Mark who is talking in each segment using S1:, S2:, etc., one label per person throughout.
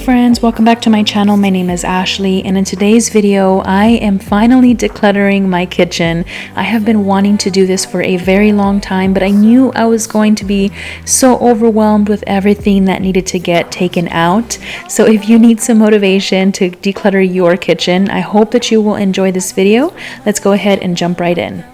S1: friends, welcome back to my channel. My name is Ashley, and in today's video I am finally decluttering my kitchen. I have been wanting to do this for a very long time, but I knew I was going to be so overwhelmed with everything that needed to get taken out. So if you need some motivation to declutter your kitchen, I hope that you will enjoy this video. Let's go ahead and jump right in.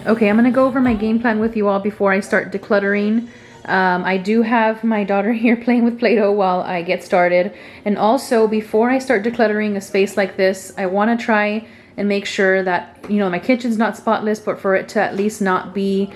S1: Okay, I'm gonna go over my game plan with you all before I start decluttering. I do have my daughter here playing with Play-Doh while I get started. And also, before I start decluttering a space like this, I want to try and make sure that, my kitchen's not spotless, but for it to at least not be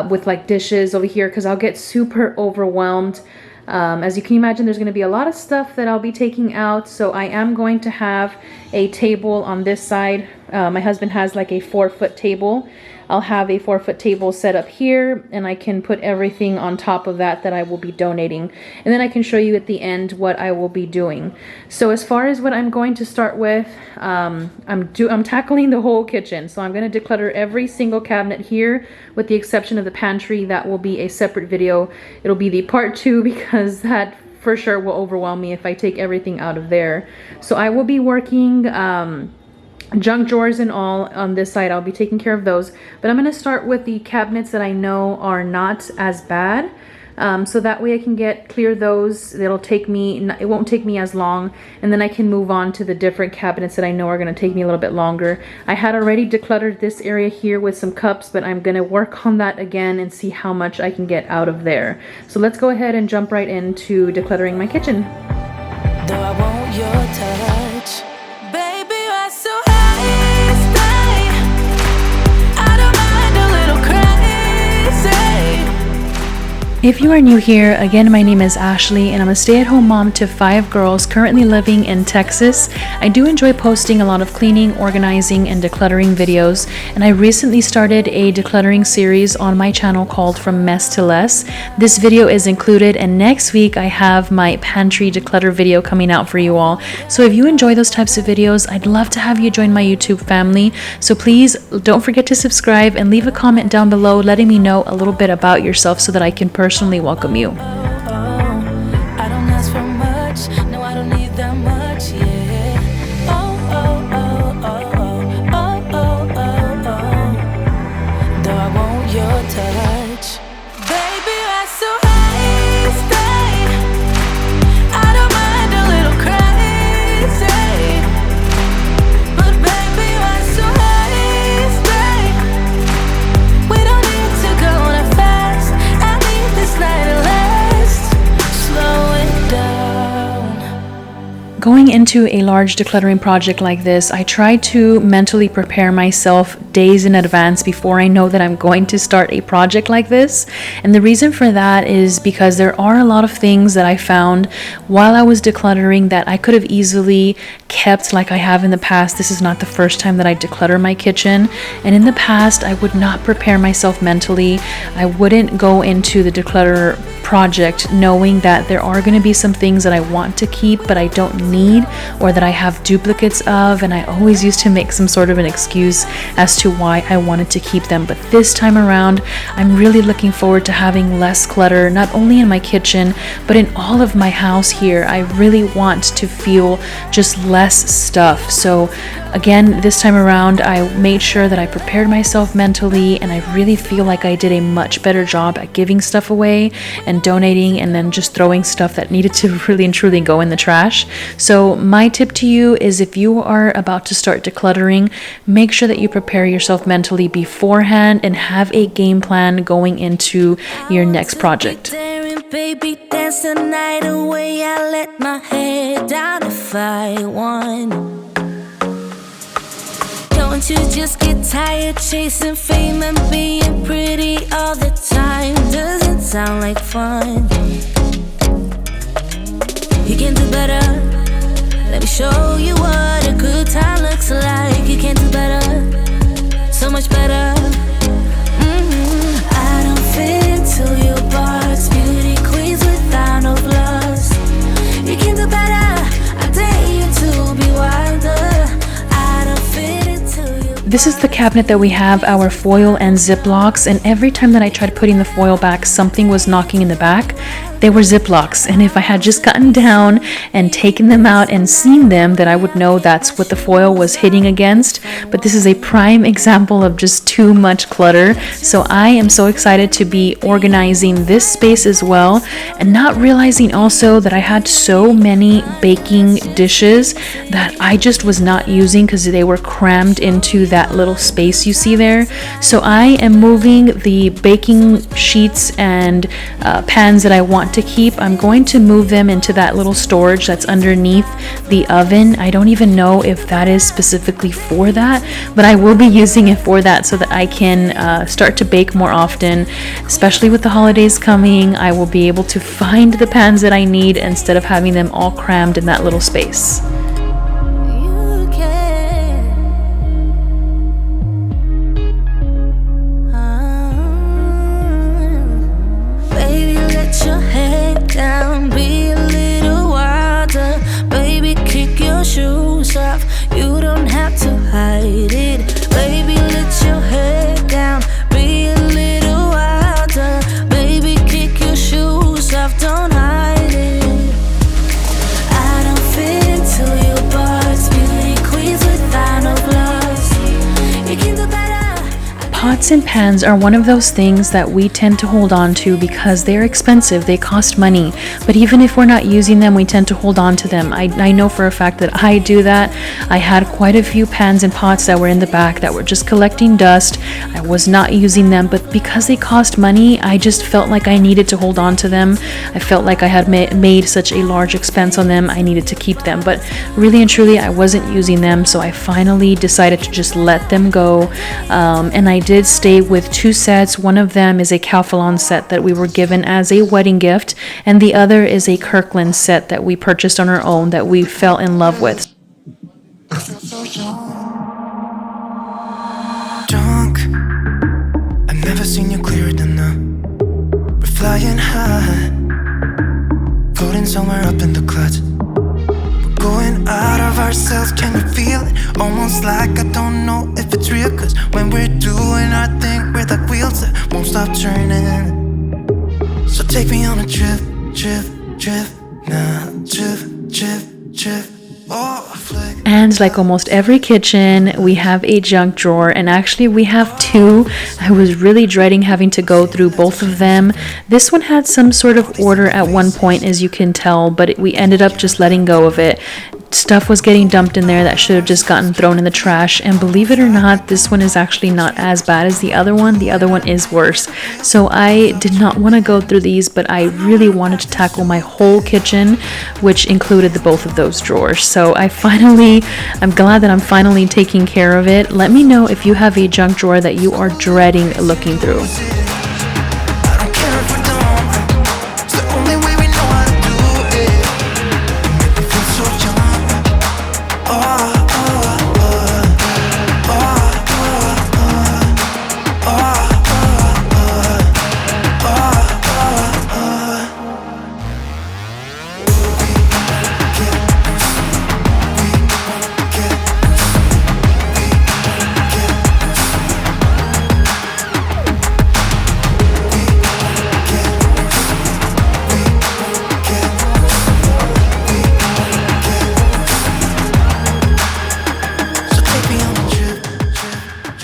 S1: with like dishes over here, because I'll get super overwhelmed. As you can imagine, there's going to be a lot of stuff that I'll be taking out. So I am going to have a table on this side. My husband has like a 4-foot table. I'll have a 4-foot table set up here, and I can put everything on top of that I will be donating. And then I can show you at the end what I will be doing. So as far as what I'm going to start with, I'm tackling the whole kitchen. So I'm going to declutter every single cabinet here, with the exception of the pantry. That will be a separate video. It'll be the part 2, because that for sure will overwhelm me if I take everything out of there. So I will be working junk drawers and all on this side. I'll be taking care of those, but I'm going to start with the cabinets that I know are not as bad, so that way I can clear those. It won't take me as long, and then I can move on to the different cabinets that I know are going to take me a little bit longer. I had already decluttered this area here with some cups, but I'm going to work on that again and see how much I can get out of there. So let's go ahead and jump right into decluttering my kitchen.
S2: Though I want your touch, baby, you're so
S1: If you are new here, again, my name is Ashley, and I'm a stay-at-home mom to 5 girls currently living in Texas. I do enjoy posting a lot of cleaning, organizing, and decluttering videos, and I recently started a decluttering series on my channel called From Mess to Less. This video is included, and next week I have my pantry declutter video coming out for you all. So if you enjoy those types of videos, I'd love to have you join my YouTube family. So please don't forget to subscribe and leave a comment down below letting me know a little bit about yourself so that I can personally welcome you.
S2: I don't ask for much, no, I don't need that much, yeah. Though I want your touch, baby, you're so high, stay. I don't mind a little crazy, but baby, you're so high, stay. We don't need to go that fast. I need this night to last. Slow it down.
S1: Going into a large decluttering project like this, I try to mentally prepare myself days in advance before I know that I'm going to start a project like this. And the reason for that is because there are a lot of things that I found while I was decluttering that I could have easily kept like I have in the past. This is not the first time that I declutter my kitchen, and in the past I would not prepare myself mentally. I wouldn't go into the declutter project knowing that there are going to be some things that I want to keep but I don't need, or that I have duplicates of, and I always used to make some sort of an excuse as to why I wanted to keep them. But this time around, I'm really looking forward to having less clutter, not only in my kitchen but in all of my house here. I really want to feel just less stuff. So again, this time around, I made sure that I prepared myself mentally, and I really feel like I did a much better job at giving stuff away and donating, and then just throwing stuff that needed to really and truly go in the trash. So my tip to you is, if you are about to start decluttering, make sure that you prepare yourself mentally beforehand and have a game plan going into your next project.
S2: Baby, dance the night away. I let my head down if I won. Don't you just get tired chasing fame and being pretty all the time? Doesn't sound like fun. You can do better. Let me show you what a good time looks like. You can do better, so much better. I don't fit into your box. Beauty queens without no flaws. You can do better. I dare you to be wilder. I don't fit into your.
S1: This is the cabinet that we have our foil and Ziplocs, and every time that I tried putting the foil back, something was knocking in the back. They were Ziplocs, and if I had just gotten down and taken them out and seen them, then I would know that's what the foil was hitting against. But this is a prime example of just too much clutter. So I am so excited to be organizing this space as well, and not realizing also that I had so many baking dishes that I just was not using because they were crammed into that little space you see there. So I am moving the baking sheets and pans that I want to keep. I'm going to move them into that little storage that's underneath the oven. I don't even know if that is specifically for that, but I will be using it for that so that I can start to bake more often. Especially with the holidays coming, I will be able to find the pans that I need instead of having them all crammed in that little space.
S2: You can. Baby, let your head down, be a little wilder. Baby, kick your shoes off, you don't have to hide it. Baby, let your head down, be a little wilder. Baby, kick your shoes off, don't hide it. I don't fit into your box, beauty queens without no gloves. You can do better.
S1: Pots and pans are one of those things that we tend to hold on to because they're expensive, they cost money. But even if we're not using them, we tend to hold on to them. I know for a fact that I do that. I had quite a few pans and pots that were in the back that were just collecting dust. I was not using them, but because they cost money, I just felt like I needed to hold on to them. I felt like I had made such a large expense on them, I needed to keep them. But really and truly, I wasn't using them, so I finally decided to just let them go. And I did stay with two sets. One of them is a Calphalon set that we were given as a wedding gift, and the other is a Kirkland set that we purchased on our own that we fell in love with.
S3: Drunk, I've never seen you clearer than now. We're flying high, floating somewhere up in the clouds. We're going out of ourselves, can you feel it? Almost like I don't know if it's real, cause when we're doing our thing, we're like wheels that won't stop turning. So take me on a trip, now, trip. Oh, flick.
S1: And like almost every kitchen, we have a junk drawer, and actually we have two. I was really dreading having to go through both of them. This one had some sort of order at one point, as you can tell, but we ended up just letting go of it. Stuff was getting dumped in there that should have just gotten thrown in the trash, and believe it or not, this one is actually not as bad as the other one. The other one is worse. So I did not want to go through these, but I really wanted to tackle my whole kitchen, which included the both of those drawers. So I'm glad that I'm finally taking care of it. Let me know if you have a junk drawer that you are dreading looking through.
S3: I don't care if we don't, it's the only way we know how to do it. You make me feel so young.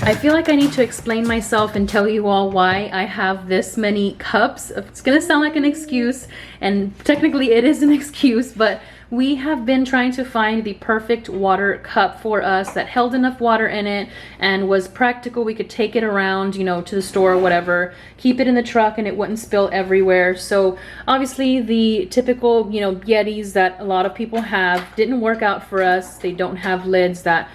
S1: I feel like I need to explain myself and tell you all why I have this many cups. It's gonna sound like an excuse, and technically it is an excuse, but we have been trying to find the perfect water cup for us that held enough water in it and was practical. We could take it around, you know, to the store or whatever, keep it in the truck and it wouldn't spill everywhere. So obviously the typical, you know, Yetis that a lot of people have didn't work out for us. They don't have lids that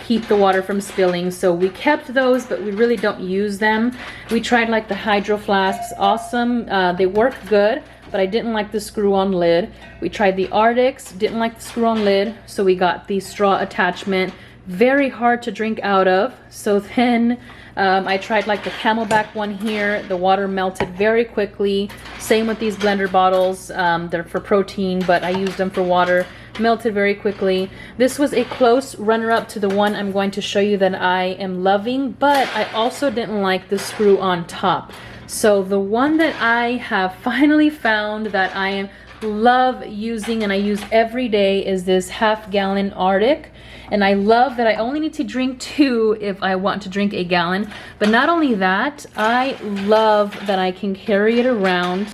S1: keep the water from spilling. So we kept those, but we really don't use them. We tried like the hydro flasks, awesome. They work good, but I didn't like the screw-on lid. We tried the Arctics, didn't like the screw-on lid, so we got the straw attachment. Very hard to drink out of. So then I tried like the Camelback one here. The water melted very quickly. Same with these blender bottles. They're for protein, but I used them for water. Melted very quickly. This was a close runner-up to the one I'm going to show you that I am loving, but I also didn't like the screw on top. So the one that I have finally found that I love using and I use every day is this half-gallon Arctic. And I love that I only need to drink 2 if I want to drink a gallon. But not only that, I love that I can carry it around.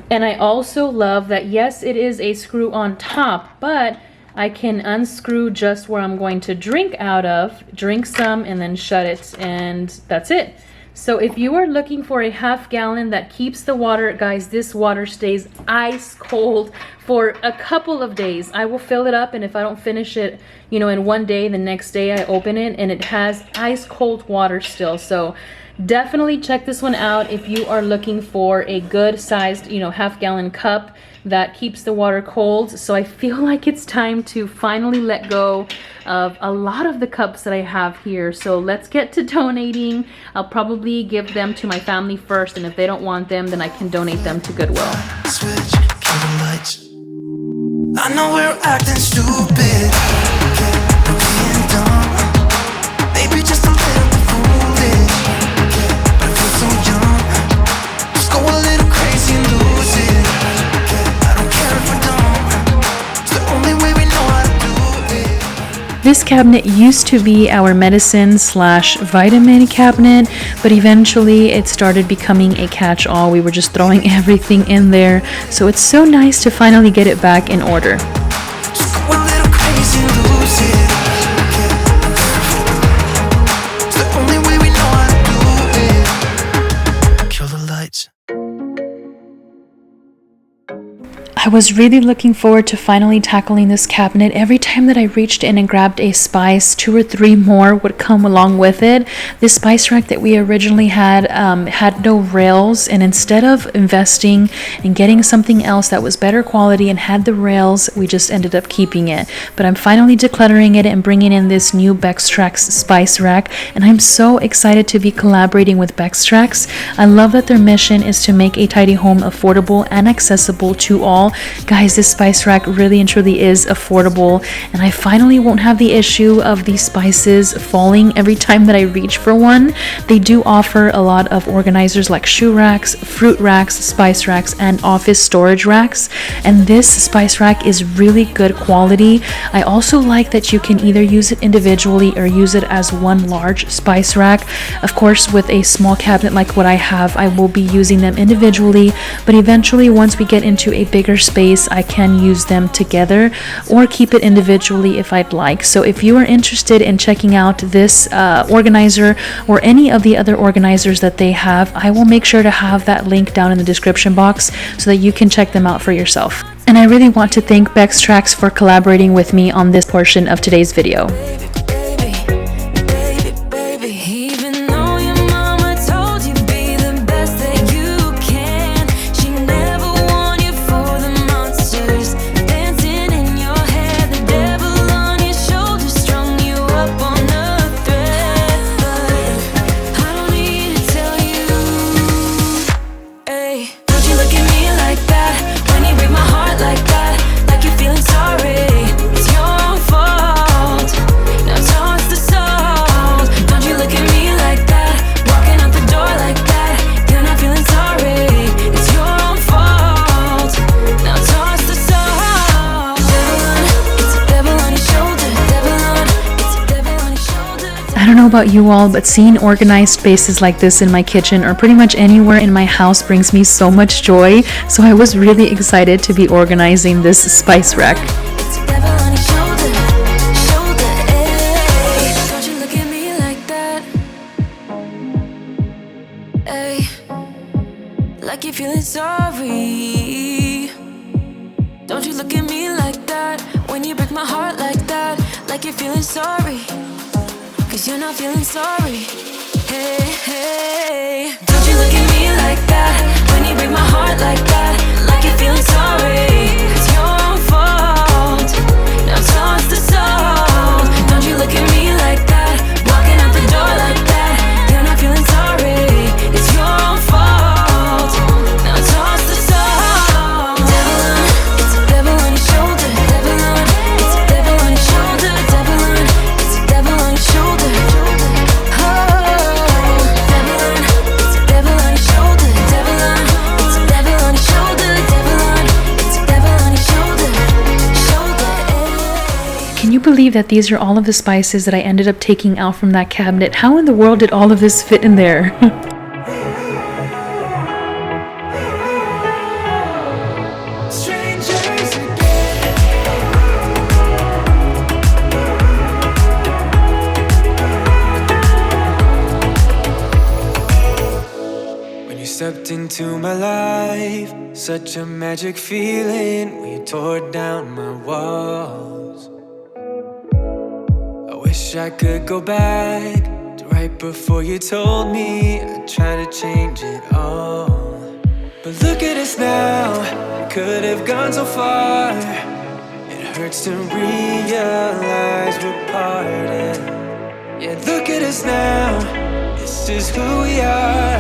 S1: And I also love that, yes, it is a screw on top, but I can unscrew just where I'm going to drink out of, drink some, and then shut it, and that's it. So if you are looking for a half-gallon that keeps the water, guys, this water stays ice cold for a couple of days. I will fill it up, and if I don't finish it, you know, in one day, the next day I open it, and it has ice cold water still. So definitely check this one out if you are looking for a good sized, you know, half-gallon cup that keeps the water cold. So I feel like it's time to finally let go of a lot of the cups that I have here. So let's get to donating. I'll probably give them to my family first, and if they don't want them, then I can donate them to Goodwill.
S3: Switch, kill the lights. I know we're acting stupid, we're being dumb, maybe just a little bit foolish, but I feel so young. Just go a little crazy and lose it. I don't care if we're dumb, it's the only way we know how to do it.
S1: This cabinet used to be our medicine / vitamin cabinet, but eventually it started becoming a catch-all. We were just throwing everything in there. So it's so nice to finally get it back in order.
S3: Just go a little crazy and lose it. It's the only way we know how to do it. Kill the lights.
S1: I was really looking forward to finally tackling this cabinet. Every time that I reached in and grabbed a spice, 2 or 3 more would come along with it. This spice rack that we originally had no rails, and instead of investing and getting something else that was better quality and had the rails, we just ended up keeping it. But I'm finally decluttering it and bringing in this new Bextrax spice rack, and I'm so excited to be collaborating with Bextrax. I love that their mission is to make a tidy home affordable and accessible to all. Guys, this spice rack really and truly is affordable, and I finally won't have the issue of these spices falling every time that I reach for one. They do offer a lot of organizers like shoe racks, fruit racks, spice racks, and office storage racks, and this spice rack is really good quality. I also like that you can either use it individually or use it as one large spice rack. Of course, with a small cabinet like what I have, I will be using them individually, but eventually once we get into a bigger space, I can use them together or keep it individually if I'd like. So if you are interested in checking out this organizer or any of the other organizers that they have, I will make sure to have that link down in the description box so that you can check them out for yourself. And I really want to thank Bextrax for collaborating with me on this portion of today's video. I don't know about you all, but seeing organized spaces like this in my kitchen or pretty much anywhere in my house brings me so much joy. So I was really excited to be organizing this spice rack.
S2: Like you're feeling sorry. Don't you look at me like that when you break my heart like that. Like you're feeling sorry, 'cause you're not feeling sorry. Hey, hey. Don't you look at me like that when you break my heart like that. Like you're feeling sorry. It's your fault. Now toss the soul. Don't you look at me like that, walking out the door like that. You're not feeling sorry. It's your fault. Now toss the soul. Devil on, it's a devil on your shoulder. Devil on, it's a devil on your shoulder. Devil on, it's a devil on your shoulder. Oh, devil on, it's a devil on your shoulder.
S1: believe that these are all of the spices that I ended up taking out from that cabinet. How in the world did all of this fit in there?
S3: Stepped into my life, such a magic feeling when you tore down my walls. I wish I could go back to right before you told me I'd try to change it all. But look at us now, we could have gone so far. It hurts to realize we're parted. Yeah, look at us now, this is who we are.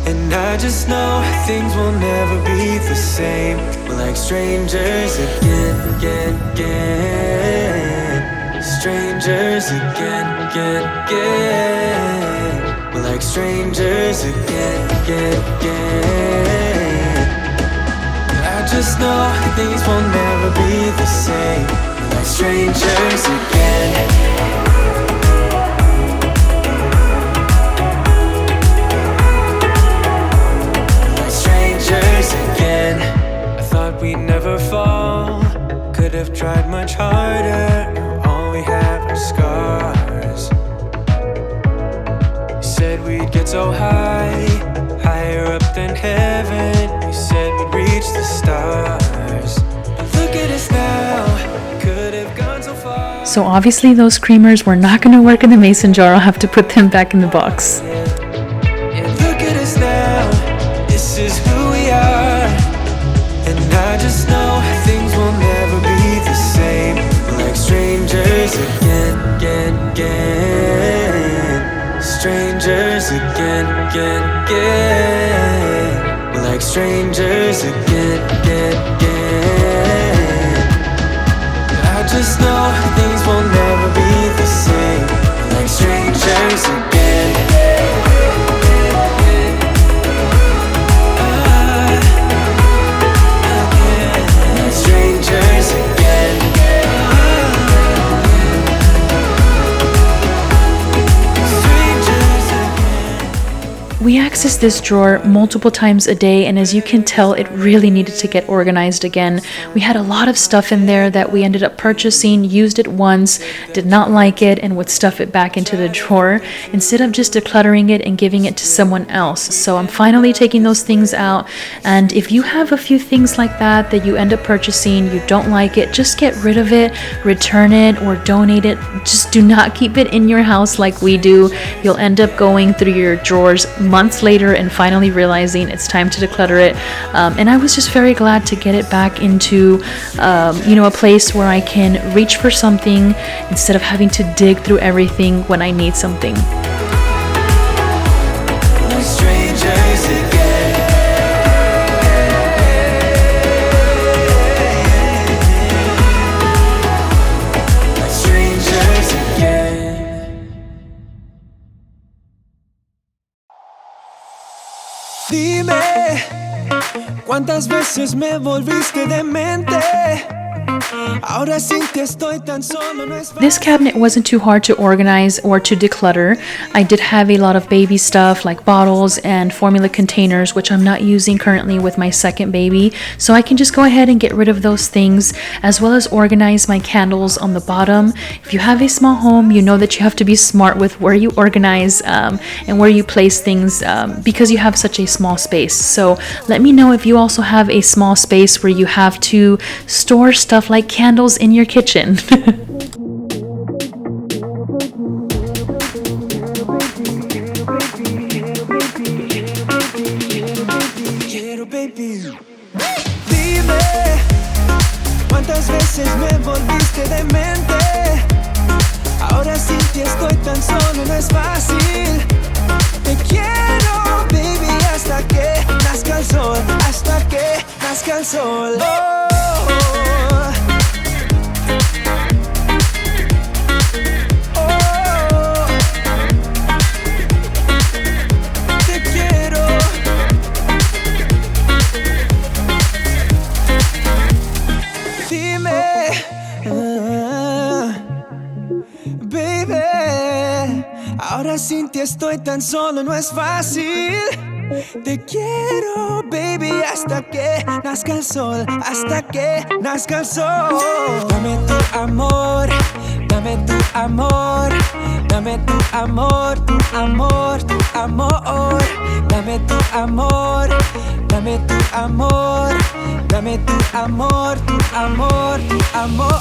S3: And I just know things will never be the same. We're like strangers again. Strangers again. We're like strangers again. I just know things will never be the same. We're like strangers again. I thought we'd never fall. Could have tried much harder. Now all we have are scars. You said we'd get so high, higher up than heaven. You said we'd reach the stars. But look at us now, could have gone so far.
S1: So obviously those creamers were not going to work in the mason jar. I'll have to put them back in the box.
S3: Yeah, look at us now, this is who we are. And I just know things will never be the same. We're like strangers again. Strangers again. We're like strangers again. I just know things will never be the same. We're like strangers again.
S1: We access this drawer multiple times a day, and as you can tell, it really needed to get organized again. We had a lot of stuff in there that we ended up purchasing, used it once, did not like it, and would stuff it back into the drawer instead of just decluttering it and giving it to someone else. So I'm finally taking those things out, and if you have a few things like that you end up purchasing, you don't like it, just get rid of it, return it, or donate it. Just do not keep it in your house like we do. You'll end up going through your drawers months later and finally realizing it's time to declutter it. And I was just very glad to get it back into a place where I can reach for something instead of having to dig through everything when I need something.
S3: Dime, ¿cuántas veces me volviste demente? Ahora sí que estoy tan solo, no es fácil.
S1: This cabinet wasn't too hard to organize or to declutter. I did have a lot of baby stuff like bottles and formula containers, which I'm not using currently with my second baby. So I can just go ahead and get rid of those things, as well as organize my candles on the bottom. If you have a small home, you know that you have to be smart with where you organize and where you place things because you have such a small space. So let me know if you also have a small space where you have to store stuff like candles in your kitchen.
S3: Dime, ¿cuántas veces me volviste demente? Ahora sí que estoy tan solo, no es fácil. Te quiero, baby, hasta que nazca el sol, hasta que nazca el sol. Te quiero. Dime, baby. Ahora sin ti estoy tan solo, no es fácil. Te quiero, baby, hasta que nazca el sol, hasta que nazca el sol. Dame tu amor, dame tu amor, dame tu amor, tu amor, tu amor. Dame tu amor, dame tu amor, dame tu amor, tu amor, tu amor.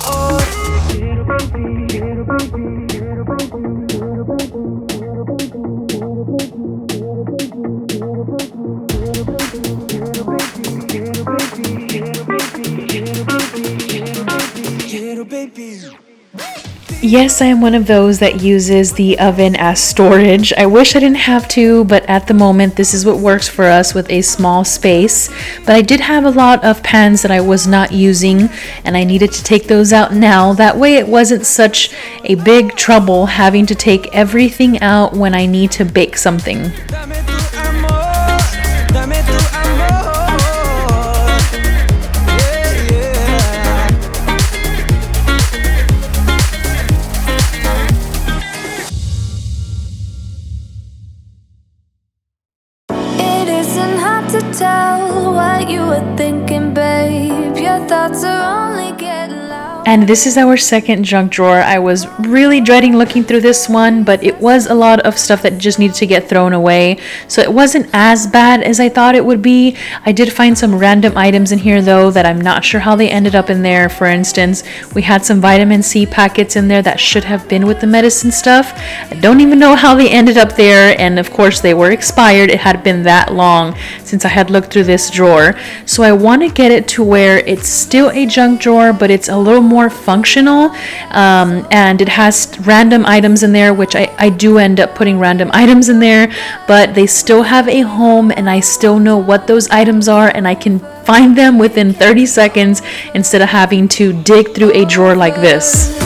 S1: Yes, I am one of those that uses the oven as storage. I wish I didn't have to, but at the moment this is what works for us with a small space. But I did have a lot of pans that I was not using, and I needed to take those out now. That way it wasn't such a big trouble having to take everything out when I need to bake something.
S2: Tell what you were thinking, babe. Your thoughts are only getting loud.
S1: And this is our second junk drawer. I was really dreading looking through this one, but it was a lot of stuff that just needed to get thrown away. So it wasn't as bad as I thought it would be. I did find some random items in here though that I'm not sure how they ended up in there. For instance, we had some vitamin C packets in there that should have been with the medicine stuff. I don't even know how they ended up there, and of course they were expired. It had been that long since I had looked through this drawer. So I want to get it to where it's still a junk drawer, but it's a little more functional, and it has random items in there, which I do end up putting random items in there, but they still have a home and I still know what those items are and I can find them within 30 seconds instead of having to dig through a drawer like this.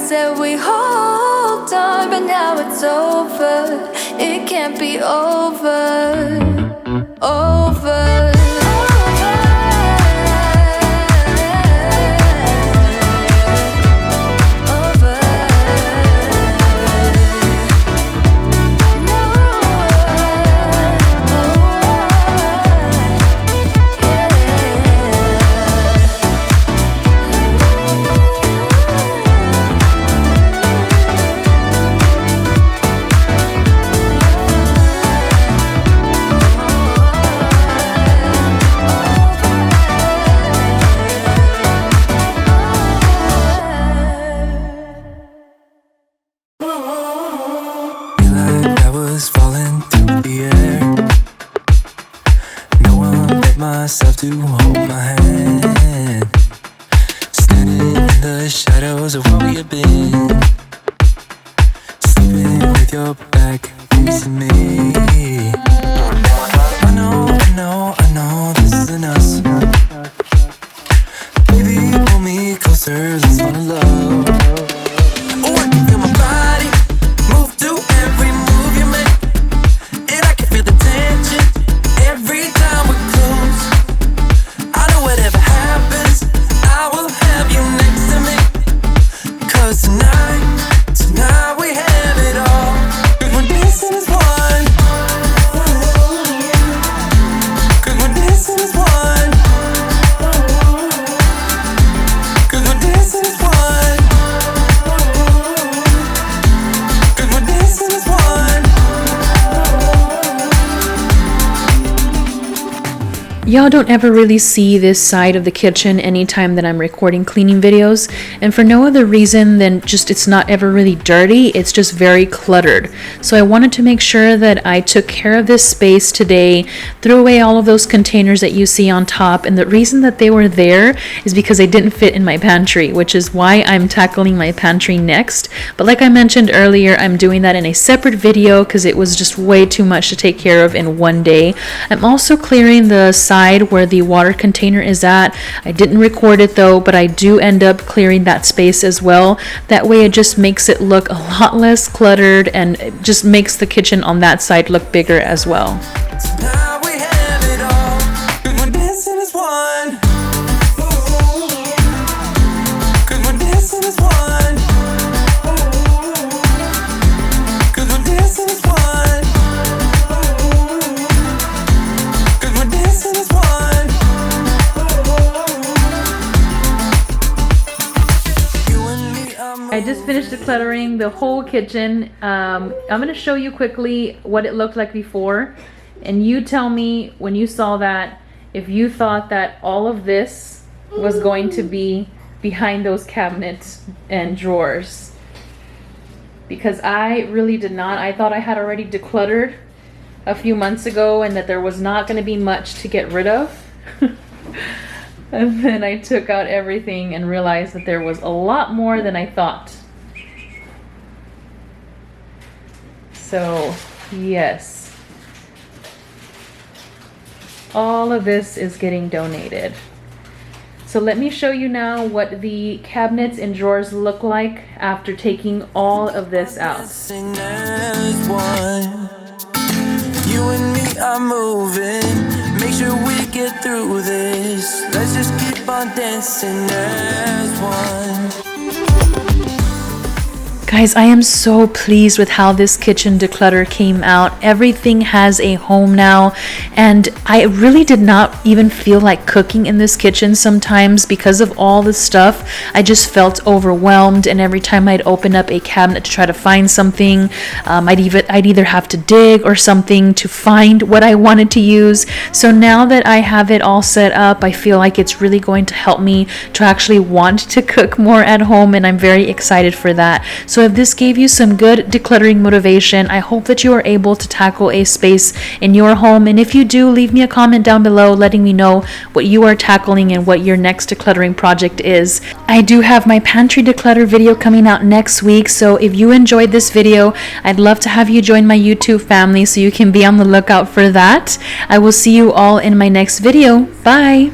S2: said we hold on, but now it's over. It can't be over. Over.
S3: myself to hold my hand, standing in the shadows of where we have been, sleeping with your back facing me. I know this isn't us. Baby, pull me closer, let's fall in love. Oh, I can feel my body move to every move you make, and I can feel the tension every time we're close. I know whatever happens, I will have you next to me. 'Cause tonight we have it all. 'Cause we're dancing as one. 'Cause we're dancing as one. 'Cause we're dancing as one. 'Cause we're dancing as one.
S1: Y'all don't ever really see this side of the kitchen anytime that I'm recording cleaning videos, and for no other reason than just it's not ever really dirty, it's just very cluttered. So I wanted to make sure that I took care of this space today, threw away all of those containers that you see on top, and the reason that they were there is because they didn't fit in my pantry, which is why I'm tackling my pantry next. But like I mentioned earlier, I'm doing that in a separate video because it was just way too much to take care of in one day. I'm also clearing the side where the water container is at. I didn't record it though, but I do end up clearing that space as well. That way it just makes it look a lot less cluttered, and it just makes the kitchen on that side look bigger as well.
S3: Tonight we have it all. 'Cause we're dancing as one. 'Cause we're dancing as one. 'Cause we're dancing as one. 'Cause we're dancing as one. You and me,
S1: I just finished decluttering the whole kitchen. I'm going to show you quickly what it looked like before, and you tell me when you saw that if you thought that all of this was going to be behind those cabinets and drawers, because I really did not. I thought I had already decluttered a few months ago and that there was not going to be much to get rid of. And then I took out everything and realized that there was a lot more than I thought. So, yes. All of this is getting donated. So let me show you now what the cabinets and drawers look like after taking all of this out.
S3: dancing as one. You and me are moving. Make sure we get through this. Let's just keep on dancing as one.
S1: Guys, I am so pleased with how this kitchen declutter came out. Everything has a home now, and I really did not even feel like cooking in this kitchen sometimes because of all the stuff. I just felt overwhelmed, and every time I'd open up a cabinet to try to find something, I'd either have to dig or something to find what I wanted to use. So now that I have it all set up, I feel like it's really going to help me to actually want to cook more at home, and I'm very excited for that. So if this gave you some good decluttering motivation, I hope that you are able to tackle a space in your home. And if you do, leave me a comment down below letting me know what you are tackling and what your next decluttering project is. I do have my pantry declutter video coming out next week, so if you enjoyed this video, I'd love to have you join my YouTube family so you can be on the lookout for that. I will see you all in my next video. Bye!